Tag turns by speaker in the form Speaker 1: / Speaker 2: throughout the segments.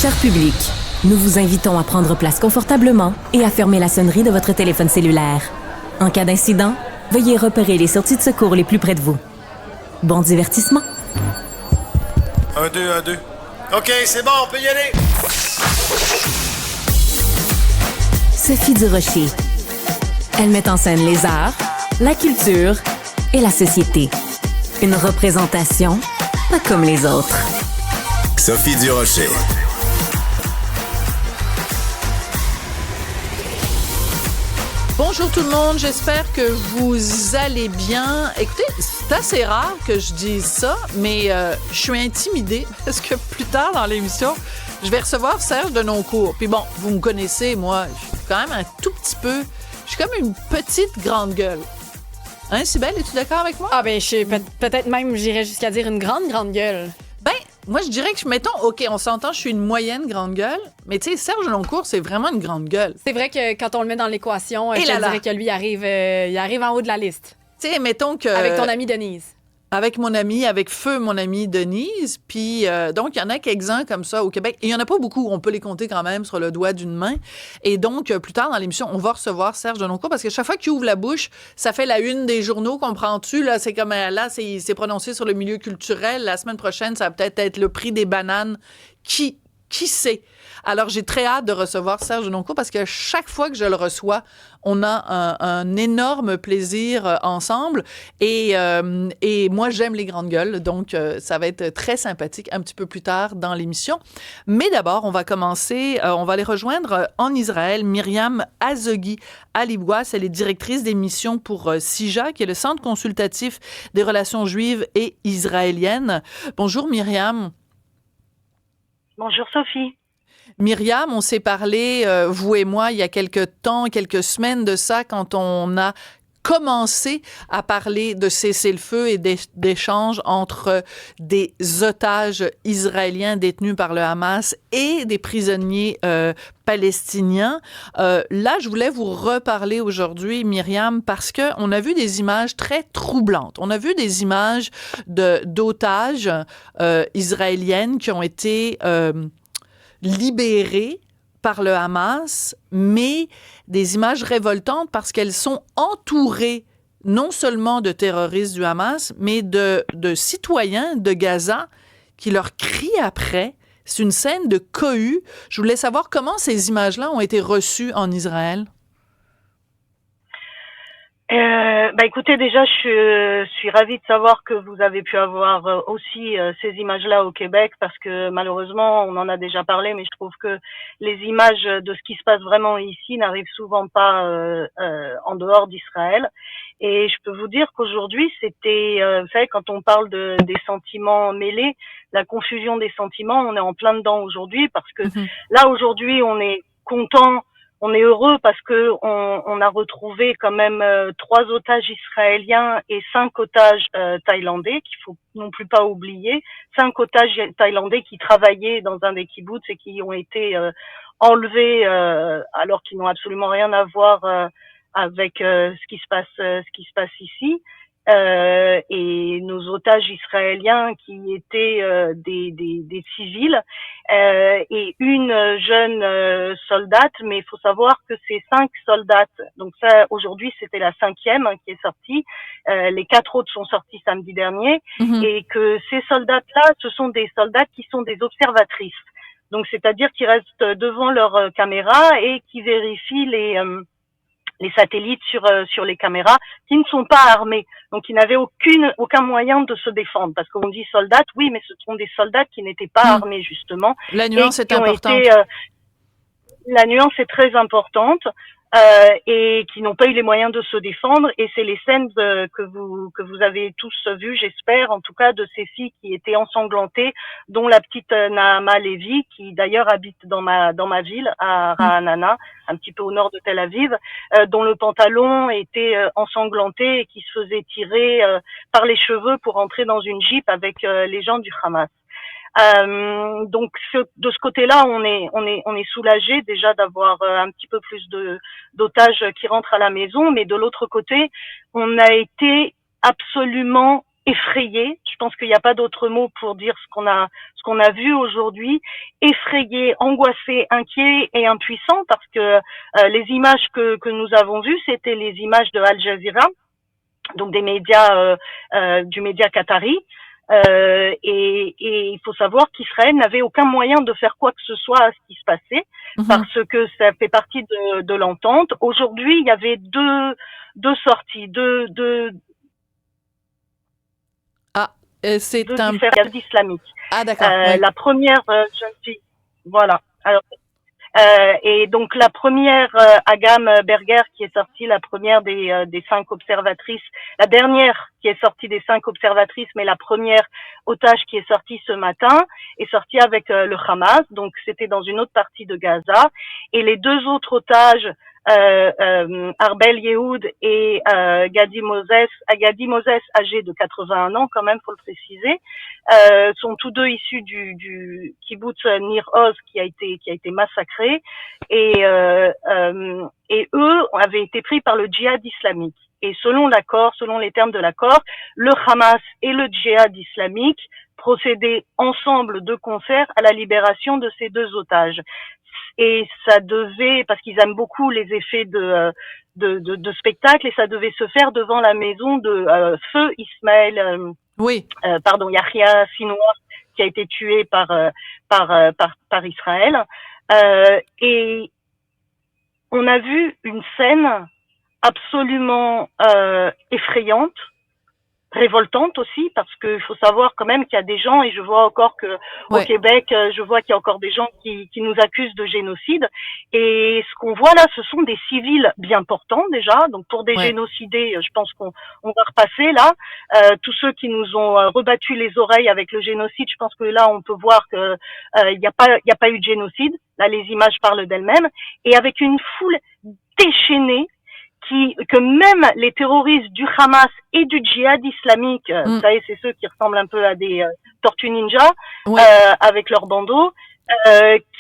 Speaker 1: Cher public, nous vous invitons à prendre place confortablement et à fermer la sonnerie de votre téléphone cellulaire. En cas d'incident, veuillez repérer les sorties de secours les plus près de vous. Bon divertissement.
Speaker 2: 1, 2, 1, 2. OK, c'est bon, on peut y aller.
Speaker 1: Sophie Durocher. Elle met en scène les arts, la culture et la société. Une représentation pas comme les autres.
Speaker 2: Sophie Durocher.
Speaker 3: Bonjour tout le monde, j'espère que vous allez bien. Écoutez, c'est assez rare que je dise ça, mais je suis intimidée parce que plus tard dans l'émission, je vais recevoir Serge Denoncourt. Puis bon, vous me connaissez, moi, je suis quand même un tout petit peu... Je suis comme une petite grande gueule. Hein, Cybèle, es-tu d'accord avec moi?
Speaker 4: Ah ben, peut-être même, j'irais jusqu'à dire une grande gueule.
Speaker 3: Ben, moi, je dirais que, mettons, OK, on s'entend, je suis une moyenne grande gueule, mais tu sais, Serge Denoncourt, c'est vraiment une grande gueule.
Speaker 4: C'est vrai que quand on le met dans l'équation, je
Speaker 3: là.
Speaker 4: dirais que lui, il arrive en haut de la liste.
Speaker 3: Tu sais, mettons que...
Speaker 4: Avec ton amie Denise.
Speaker 3: Avec mon amie, avec feu mon amie Denise. Puis, donc, il y en a quelques-uns comme ça au Québec. Et il n'y en a pas beaucoup. On peut les compter quand même sur le doigt d'une main. Et donc, plus tard dans l'émission, on va recevoir Serge Denoncourt parce que chaque fois qu'il ouvre la bouche, ça fait la une des journaux, comprends-tu? Là, c'est comme là, c'est prononcé sur le milieu culturel. La semaine prochaine, ça va peut-être être le prix des bananes. Qui sait? Alors, j'ai très hâte de recevoir Serge Denoncourt parce que chaque fois que je le reçois, on a un énorme plaisir ensemble. Et moi, j'aime les grandes gueules, donc ça va être très sympathique un petit peu plus tard dans l'émission. Mais d'abord, on va commencer, on va aller rejoindre en Israël Myriam Azoghi Alibouas. Elle est directrice des missions pour CIJA, qui est le Centre consultatif des relations juives et israéliennes. Bonjour Myriam.
Speaker 5: Bonjour Sophie.
Speaker 3: Myriam, on s'est parlé, vous et moi, il y a quelques semaines de ça, quand on a commencé à parler de cessez-le-feu et d'échanges entre des otages israéliens détenus par le Hamas et des prisonniers palestiniens. Là, je voulais vous reparler aujourd'hui, Myriam, parce qu'on a vu des images très troublantes. On a vu des images d'otages israéliennes qui ont été libérées par le Hamas, mais des images révoltantes parce qu'elles sont entourées non seulement de terroristes du Hamas, mais de citoyens de Gaza qui leur crient après. C'est une scène de cohue. Je voulais savoir comment ces images-là ont été reçues en Israël.
Speaker 5: Écoutez, déjà, je suis ravie de savoir que vous avez pu avoir aussi ces images-là au Québec, parce que malheureusement, on en a déjà parlé, mais je trouve que les images de ce qui se passe vraiment ici n'arrivent souvent pas en dehors d'Israël. Et je peux vous dire qu'aujourd'hui, c'était, vous savez, quand on parle des sentiments mêlés, la confusion des sentiments, on est en plein dedans aujourd'hui, parce que là, aujourd'hui, on est content. On est heureux parce que on a retrouvé quand même 3 otages israéliens et 5 otages thaïlandais, qu'il faut non plus pas oublier. 5 otages thaïlandais qui travaillaient dans un des kibboutz et qui ont été enlevés alors qu'ils n'ont absolument rien à voir avec ce qui se passe ici. Et nos otages israéliens qui étaient des civils et une jeune soldate, mais il faut savoir que ces 5 soldates, donc ça aujourd'hui c'était la 5e qui est sortie, les 4 autres sont sortis samedi dernier, et que ces soldats-là, ce sont des soldats qui sont des observatrices, donc c'est-à-dire qui restent devant leur caméra et qui vérifient les satellites sur les caméras, qui ne sont pas armés, donc qui n'avaient aucun moyen de se défendre, parce qu'on dit soldats, oui, mais ce sont des soldats qui n'étaient pas armés justement.
Speaker 3: La nuance est importante.
Speaker 5: La nuance est très importante. Et qui n'ont pas eu les moyens de se défendre, et c'est les scènes que vous avez tous vues, j'espère, en tout cas, de ces filles qui étaient ensanglantées, dont la petite Nahama Levi, qui d'ailleurs habite dans ma ville, à Ra'anana, un petit peu au nord de Tel Aviv, dont le pantalon était ensanglanté et qui se faisait tirer par les cheveux pour entrer dans une jeep avec les gens du Hamas. Donc de ce côté-là, on est soulagé déjà d'avoir un petit peu plus d'otages qui rentrent à la maison, mais de l'autre côté, on a été absolument effrayés. Je pense qu'il n'y a pas d'autre mot pour dire ce qu'on a vu aujourd'hui. Effrayés, angoissés, inquiets et impuissants, parce que les images que nous avons vues, c'était les images de Al Jazeera, donc des médias du média qatari. Et il faut savoir qu'Israël n'avait aucun moyen de faire quoi que ce soit à ce qui se passait, parce que ça fait partie de l'entente. Aujourd'hui, il y avait deux sorties, deux
Speaker 3: c'est
Speaker 5: un différents islamiques.
Speaker 3: Ah d'accord. Ouais.
Speaker 5: La première jeune fille, voilà. Alors, et donc la première Agam Berger qui est sortie, la première des 5 observatrices, la dernière qui est sortie des 5 observatrices, mais la première otage qui est sortie ce matin est sortie avec le Hamas, donc c'était dans une autre partie de Gaza, et les 2 autres otages, Arbel Yehoud et Gadi Moses, âgé de 81 ans quand même, faut le préciser, sont tous 2 issus du kibbutz Nir Oz qui a été massacré, et eux avaient été pris par le djihad islamique. Et selon les termes de l'accord, le Hamas et le djihad islamique procédaient ensemble de concert à la libération de ces 2 otages. Et ça devait, parce qu'ils aiment beaucoup les effets de spectacle, et ça devait se faire devant la maison de Feu Ismaël, Yahya Sinwar, qui a été tué par Israël. Et on a vu une scène absolument effrayante, révoltante aussi, parce que il faut savoir quand même qu'il y a des gens, et je vois encore que au Québec, je vois qu'il y a encore des gens qui nous accusent de génocide, et ce qu'on voit là, ce sont des civils bien portants déjà, donc pour des génocidés, je pense qu'on va repasser là, tous ceux qui nous ont rebattu les oreilles avec le génocide, je pense que là on peut voir que il y a pas eu de génocide, là les images parlent d'elles-mêmes, et avec une foule déchaînée, que même les terroristes du Hamas et du djihad islamique, vous savez, c'est ceux qui ressemblent un peu à des tortues ninja, avec leurs bandeaux,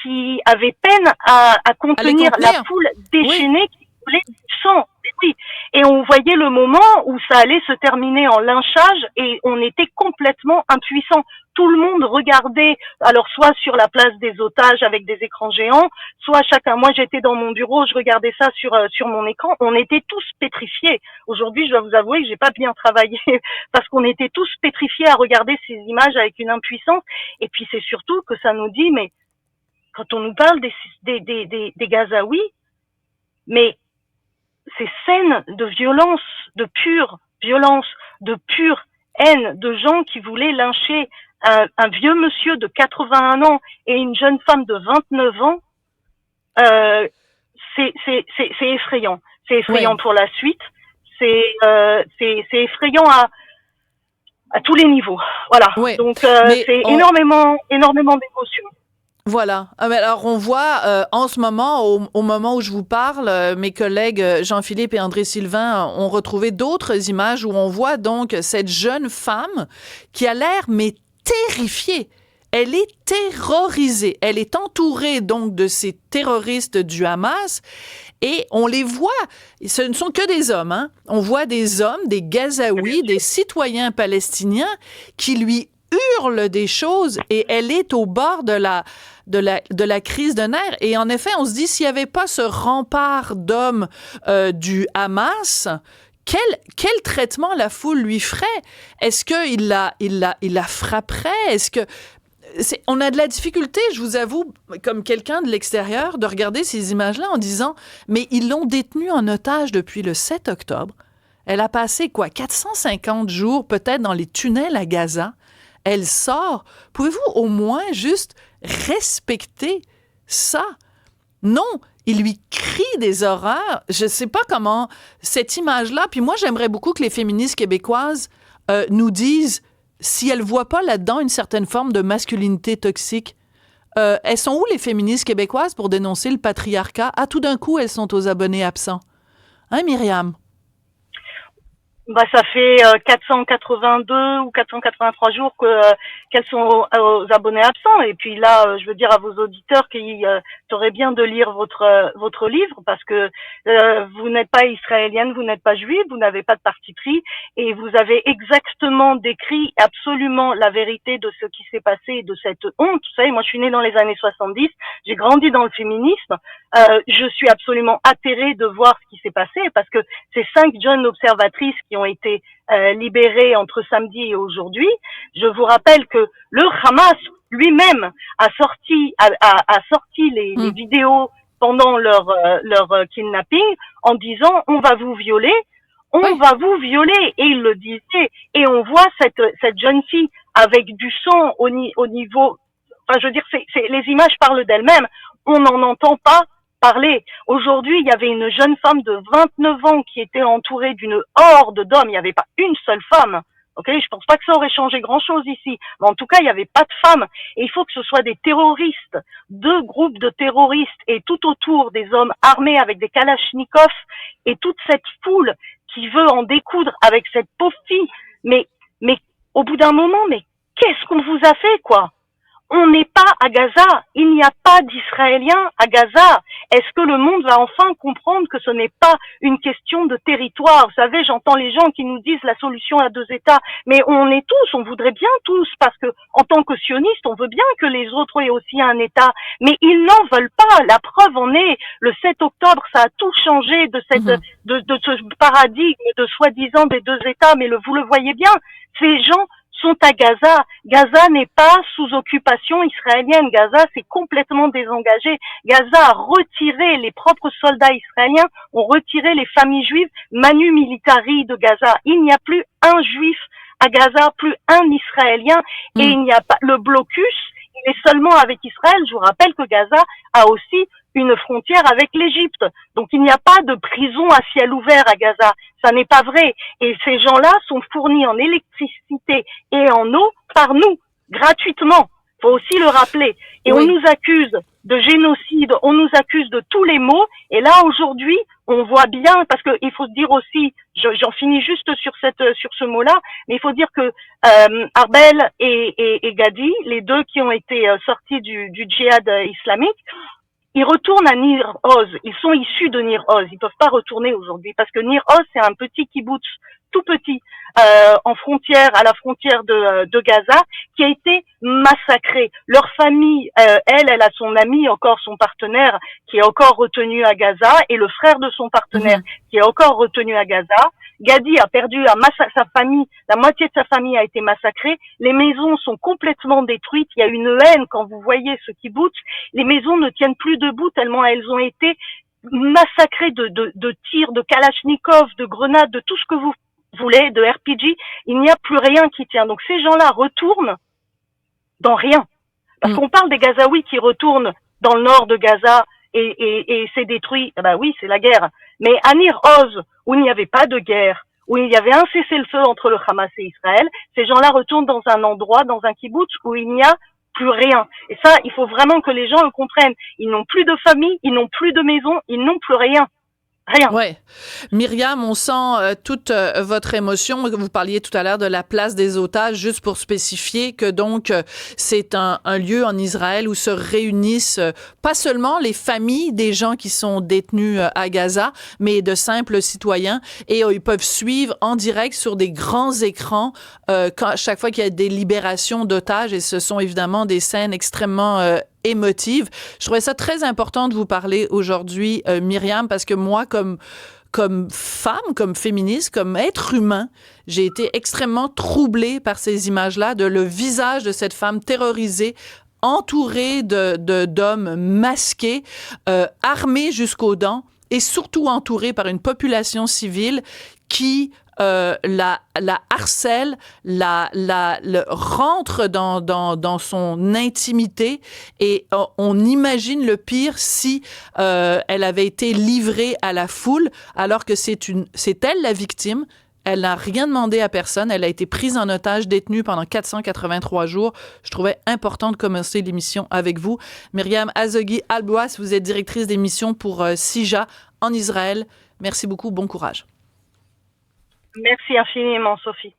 Speaker 5: qui avaient peine à contenir la foule déchaînée qui voulait du sang. Oui. Et on voyait le moment où ça allait se terminer en lynchage, et on était complètement impuissants. Tout le monde regardait, alors soit sur la place des otages avec des écrans géants, soit chacun. Moi, j'étais dans mon bureau, je regardais ça sur mon écran. On était tous pétrifiés. Aujourd'hui, je dois vous avouer que j'ai pas bien travaillé parce qu'on était tous pétrifiés à regarder ces images avec une impuissance. Et puis c'est surtout que ça nous dit, mais quand on nous parle des Gazaouis, mais ces scènes de violence, de pure violence, de pure haine, de gens qui voulaient lyncher un vieux monsieur de 81 ans et une jeune femme de 29 ans, c'est effrayant. C'est effrayant pour la suite. C'est effrayant à tous les niveaux. Voilà. Donc c'est énormément d'émotions.
Speaker 3: Voilà. Alors, on voit en ce moment, au moment où je vous parle, mes collègues Jean-Philippe et André Sylvain ont retrouvé d'autres images où on voit donc cette jeune femme qui a l'air, mais terrifiée. Elle est terrorisée. Elle est entourée donc de ces terroristes du Hamas et on les voit. Ce ne sont que des hommes, hein. On voit des hommes, des Gazaouis, des citoyens palestiniens qui lui hurle des choses et elle est au bord de la crise de nerfs. Et en effet, on se dit, s'il n'y avait pas ce rempart d'hommes du Hamas, quel traitement la foule lui ferait? Est-ce qu'il la frapperait? On a de la difficulté, je vous avoue, comme quelqu'un de l'extérieur, de regarder ces images-là en disant, mais ils l'ont détenue en otage depuis le 7 octobre. Elle a passé, 450 jours peut-être dans les tunnels à Gaza. Elle sort. Pouvez-vous au moins juste respecter ça? Non, il lui crie des horreurs. Je sais pas comment cette image-là. Puis moi, j'aimerais beaucoup que les féministes québécoises nous disent si elles voient pas là-dedans une certaine forme de masculinité toxique. Elles sont où les féministes québécoises pour dénoncer le patriarcat? Ah, tout d'un coup, elles sont aux abonnés absents. Hein, Myriam?
Speaker 5: Bah, ça fait 482 ou 483 jours qu'elles sont aux abonnés absents. Et puis là, je veux dire à vos auditeurs qu'il serait bien de lire votre livre parce que vous n'êtes pas israélienne, vous n'êtes pas juive, vous n'avez pas de parti pris et vous avez exactement décrit absolument la vérité de ce qui s'est passé et de cette honte. Vous savez, moi, je suis née dans les années 70, j'ai grandi dans le féminisme. Je suis absolument atterrée de voir ce qui s'est passé parce que ces 5 jeunes observatrices qui ont été libérées entre samedi et aujourd'hui, je vous rappelle que le Hamas lui-même a sorti les vidéos pendant leur kidnapping en disant on va vous violer, va vous violer, et il le disait, et on voit cette jeune fille avec du sang au niveau, enfin je veux dire les images parlent d'elles-mêmes, on n'en entend pas parler. Aujourd'hui, il y avait une jeune femme de 29 ans qui était entourée d'une horde d'hommes. Il n'y avait pas une seule femme. Ok, je pense pas que ça aurait changé grand-chose ici. Mais en tout cas, il n'y avait pas de femmes. Et il faut que ce soit des terroristes, 2 groupes de terroristes, et tout autour des hommes armés avec des kalachnikovs, et toute cette foule qui veut en découdre avec cette pauvre fille. Mais au bout d'un moment, mais qu'est-ce qu'on vous a fait, quoi? On n'est pas à Gaza. Il n'y a pas d'Israéliens à Gaza. Est-ce que le monde va enfin comprendre que ce n'est pas une question de territoire? Vous savez, j'entends les gens qui nous disent la solution à 2 États. Mais on est tous, on voudrait bien tous, parce que en tant que sionistes, on veut bien que les autres aient aussi un État. Mais ils n'en veulent pas. La preuve en est, le 7 octobre, ça a tout changé de ce paradigme de soi-disant des 2 États. Mais vous le voyez bien, ces gens sont à Gaza. Gaza n'est pas sous occupation israélienne. Gaza s'est complètement désengagé. Gaza a retiré les propres soldats israéliens, ont retiré les familles juives manu militari de Gaza. Il n'y a plus un juif à Gaza, plus un Israélien, et il n'y a pas le blocus. Il est seulement avec Israël. Je vous rappelle que Gaza a aussi une frontière avec l'Égypte. Donc il n'y a pas de prison à ciel ouvert à Gaza. Ça n'est pas vrai. Et ces gens-là sont fournis en électricité et en eau par nous, gratuitement. Faut aussi le rappeler. Et on nous accuse de génocide, on nous accuse de tous les maux. Et là, aujourd'hui, on voit bien, parce que il faut se dire aussi, j'en finis juste sur ce mot-là, mais il faut dire que Arbel et Gadi, les 2 qui ont été sortis du djihad islamique, ils retournent à Nir Oz. Ils sont issus de Nir Oz. Ils peuvent pas retourner aujourd'hui parce que Nir Oz, c'est un petit kibboutz tout petit, à la frontière de Gaza, qui a été massacré. Leur famille, elle a son ami, encore son partenaire, qui est encore retenu à Gaza, et le frère de son partenaire, qui est encore retenu à Gaza. Gadi a perdu sa famille, la moitié de sa famille a été massacrée. Les maisons sont complètement détruites. Il y a une haine quand vous voyez ce kibbutz. Les maisons ne tiennent plus debout tellement elles ont été massacrées de tirs, de kalachnikov, de grenades, de tout ce que vous voulez, de RPG. Il n'y a plus rien qui tient. Donc ces gens-là retournent dans rien. Parce qu'on parle des Gazaouis qui retournent dans le nord de Gaza et c'est détruit. Ah bah oui, c'est la guerre. Mais à Nir Oz, où il n'y avait pas de guerre, où il y avait un cessez-le-feu entre le Hamas et Israël, ces gens-là retournent dans un endroit, dans un kibbutz, où il n'y a plus rien. Et ça, il faut vraiment que les gens le comprennent. Ils n'ont plus de famille, ils n'ont plus de maison, ils n'ont plus rien. Rien.
Speaker 3: Ouais. Myriam, on sent toute votre émotion. Vous parliez tout à l'heure de la place des otages, juste pour spécifier que donc c'est un lieu en Israël où se réunissent pas seulement les familles des gens qui sont détenus à Gaza, mais de simples citoyens, et ils peuvent suivre en direct sur des grands écrans chaque fois qu'il y a des libérations d'otages, et ce sont évidemment des scènes extrêmement émotive. Je trouvais ça très important de vous parler aujourd'hui, Myriam, parce que moi, comme femme, comme féministe, comme être humain, j'ai été extrêmement troublée par ces images-là, de le visage de cette femme terrorisée, entourée d'hommes masqués, armés jusqu'aux dents, et surtout entourée par une population civile qui la harcèle, rentre dans son intimité, et on imagine le pire si elle avait été livrée à la foule, alors que c'est elle la victime. Elle n'a rien demandé à personne. Elle a été prise en otage, détenue pendant 483 jours. Je trouvais important de commencer l'émission avec vous. Myriam Azoghi Alboas, vous êtes directrice d'émission pour CIJA en Israël. Merci beaucoup. Bon courage.
Speaker 5: Merci infiniment, Sophie.